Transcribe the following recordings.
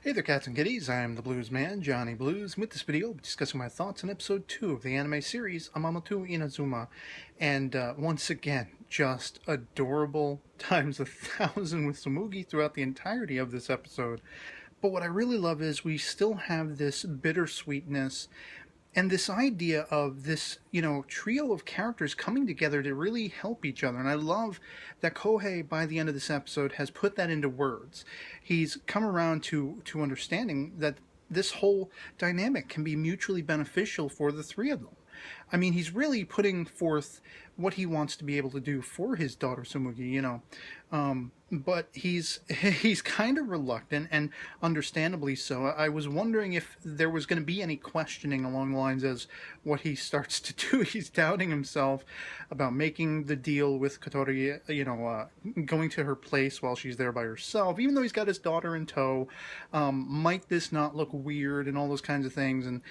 Hey there, cats and kitties. I am the Blues Man, Johnny Blues. With this video, I'll be discussing my thoughts on episode 2 of the anime series, Amaama to Inazuma. And once again, just adorable times 1,000 with Tsumugi throughout the entirety of this episode. But what I really love is we still have this bittersweetness and this idea of this, trio of characters coming together to really help each other. And I love that Kohei, by the end of this episode, has put that into words. He's come around to understanding that this whole dynamic can be mutually beneficial for the three of them. I mean, he's really putting forth what he wants to be able to do for his daughter Tsumugi, but he's kind of reluctant, and understandably so. I was wondering if there was going to be any questioning along the lines as what he starts to do. He's doubting himself about making the deal with Kotori, going to her place while she's there by herself, even though he's got his daughter in tow. Might this not look weird, and all those kinds of things? And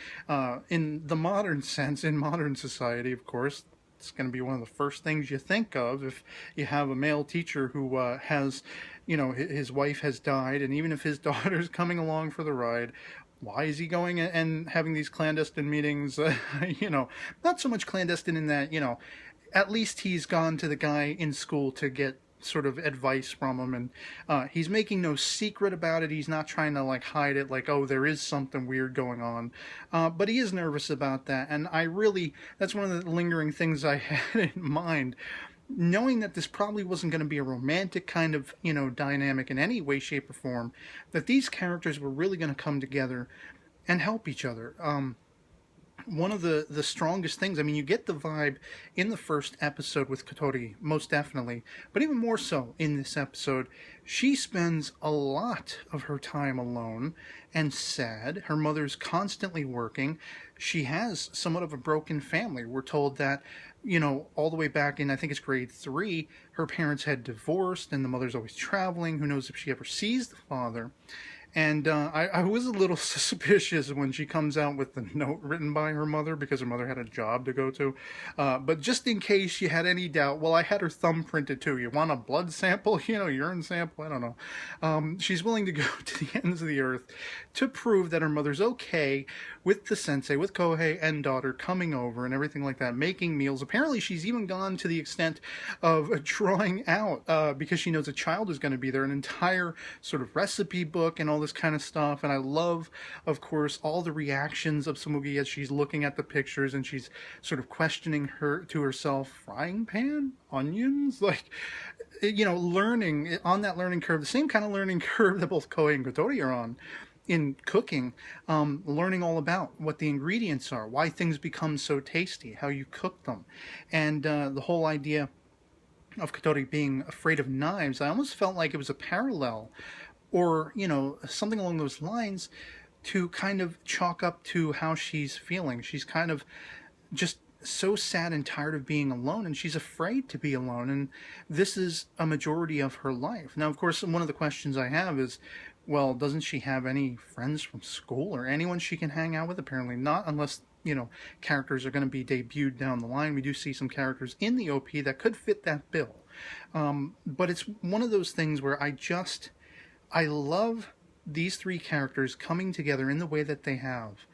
in the modern sense, in modern society, of course, it's going to be one of the first things you think of if you have a male teacher who has, his wife has died, and even if his daughter's coming along for the ride, why is he going and having these clandestine meetings? Not so much clandestine in that, at least he's gone to the guy in school to get sort of advice from him, and he's making no secret about it. He's not trying to hide it, oh, there is something weird going on, but he is nervous about that. And that's one of the lingering things I had in mind, knowing that this probably wasn't going to be a romantic kind of dynamic in any way, shape, or form, that these characters were really going to come together and help each other. One of the strongest things, you get the vibe in the first episode with Kotori, most definitely, but even more so in this episode. She spends a lot of her time alone and sad. Her mother's constantly working. She has somewhat of a broken family. We're told that, all the way back in, I think it's grade 3, her parents had divorced and the mother's always traveling. Who knows if she ever sees the father. And I was a little suspicious when she comes out with the note written by her mother, because her mother had a job to go to. But just in case you had any doubt, well, I had her thumb printed too. You want a blood sample? Urine sample? I don't know. She's willing to go to the ends of the earth to prove that her mother's okay with the sensei, with Kohei and daughter coming over and everything like that, making meals. Apparently, she's even gone to the extent of drawing out, because she knows a child is going to be there, an entire sort of recipe book and all this kind of stuff. And I love, of course, all the reactions of Tsumugi as she's looking at the pictures and she's sort of questioning to herself, frying pan, onions, learning on that learning curve, the same kind of learning curve that both Kohei and Kotori are on in cooking, learning all about what the ingredients are, why things become so tasty, how you cook them, and the whole idea of Kotori being afraid of knives. I almost felt like it was a parallel, or, something along those lines, to kind of chalk up to how she's feeling. She's kind of just so sad and tired of being alone, and she's afraid to be alone, and this is a majority of her life. Now, of course, one of the questions I have is, well, doesn't she have any friends from school or anyone she can hang out with? Apparently not, unless characters are going to be debuted down the line. We do see some characters in the OP that could fit that bill, but it's one of those things where I love these three characters coming together in the way that they have,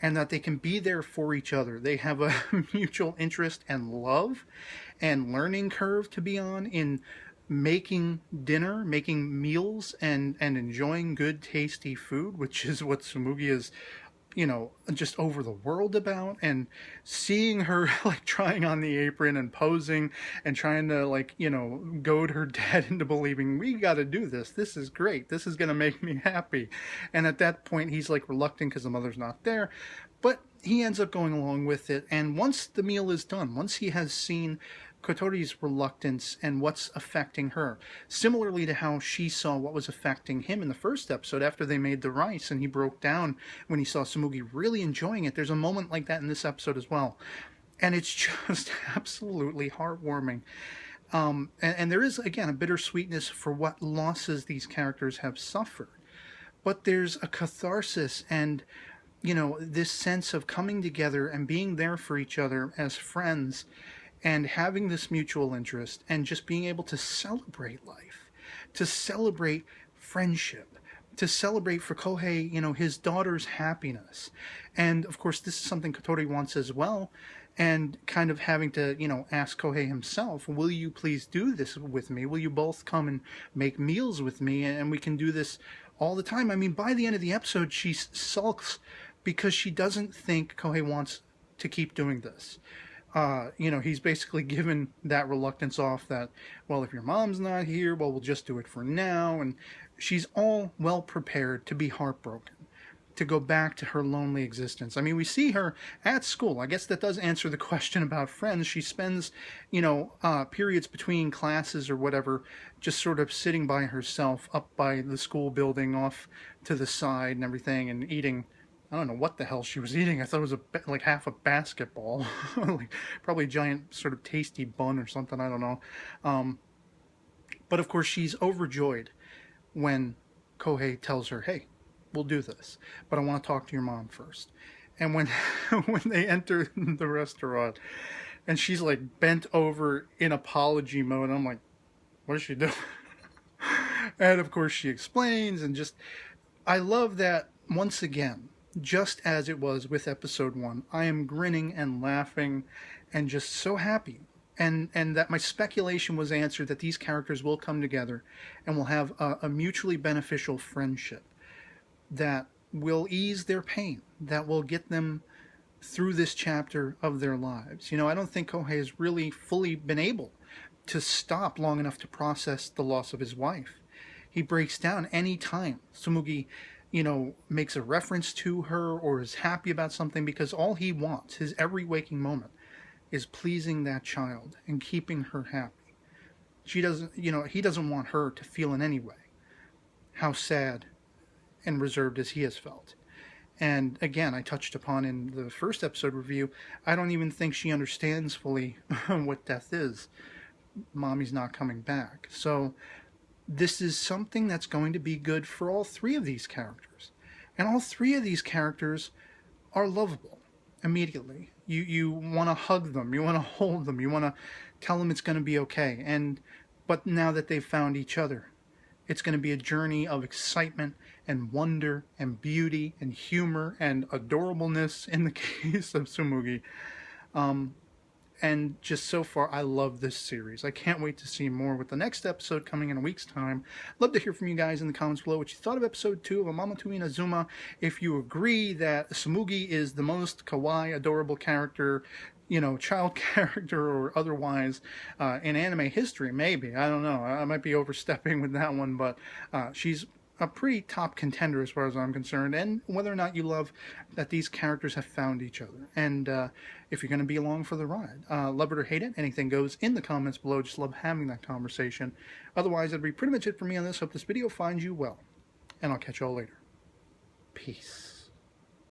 and that they can be there for each other. They have a mutual interest and love and learning curve to be on in making dinner, making meals, and enjoying good, tasty food, which is what Tsumugi is, just over the world about. And seeing her trying on the apron and posing and trying to goad her dad into believing, we got to do this. This is great. This is going to make me happy. And at that point, he's reluctant because the mother's not there. But he ends up going along with it. And once the meal is done, once he has seen Kotori's reluctance and what's affecting her, similarly to how she saw what was affecting him in the first episode after they made the rice and he broke down when he saw Tsumugi really enjoying it. There's a moment like that in this episode as well, and it's just absolutely heartwarming. And there is, again, a bittersweetness for what losses these characters have suffered, but there's a catharsis and this sense of coming together and being there for each other as friends, and having this mutual interest, and just being able to celebrate life, to celebrate friendship, to celebrate for Kohei, his daughter's happiness. And of course, this is something Kotori wants as well. And kind of having to, ask Kohei himself, will you please do this with me? Will you both come and make meals with me? And we can do this all the time. I mean, by the end of the episode, she sulks because she doesn't think Kohei wants to keep doing this. He's basically given that reluctance off that, well, if your mom's not here, well, we'll just do it for now. And she's all well prepared to be heartbroken, to go back to her lonely existence. I mean, we see her at school. I guess that does answer the question about friends. She spends, periods between classes or whatever, just sort of sitting by herself up by the school building off to the side and everything, and eating, I don't know what the hell she was eating. I thought it was like half a basketball, like probably a giant sort of tasty bun or something. I don't know. But of course, she's overjoyed when Kohei tells her, hey, we'll do this, but I want to talk to your mom first. And when they enter the restaurant and she's like bent over in apology mode, I'm like, what is she doing? And of course she explains, and just, I love that once again, just as it was with episode 1, I am grinning and laughing and just so happy. And that my speculation was answered, that these characters will come together and will have a mutually beneficial friendship that will ease their pain, that will get them through this chapter of their lives. I don't think Kohei has really fully been able to stop long enough to process the loss of his wife. He breaks down any time Tsumugi, makes a reference to her or is happy about something, because all he wants, his every waking moment, is pleasing that child and keeping her happy. He doesn't want her to feel in any way how sad and reserved as he has felt. And again, I touched upon in the first episode review, I don't even think she understands fully what death is. Mommy's not coming back. So this is something that's going to be good for all 3 of these characters. And all 3 of these characters are lovable immediately. You want to hug them, you want to hold them, you want to tell them it's going to be okay. But now that they've found each other, it's going to be a journey of excitement and wonder and beauty and humor and adorableness in the case of Tsumugi. And just so far, I love this series. I can't wait to see more with the next episode coming in a week's time. Love to hear from you guys in the comments below what you thought of episode 2 of Amaama to Inazuma. If you agree that Tsumugi is the most kawaii, adorable character, child character or otherwise in anime history, maybe. I don't know. I might be overstepping with that one, but she's a pretty top contender as far as I'm concerned, and whether or not you love that these characters have found each other. And if you're going to be along for the ride, love it or hate it, anything goes in the comments below. Just love having that conversation. Otherwise, that'll be pretty much it for me on this. Hope this video finds you well, and I'll catch you all later. Peace.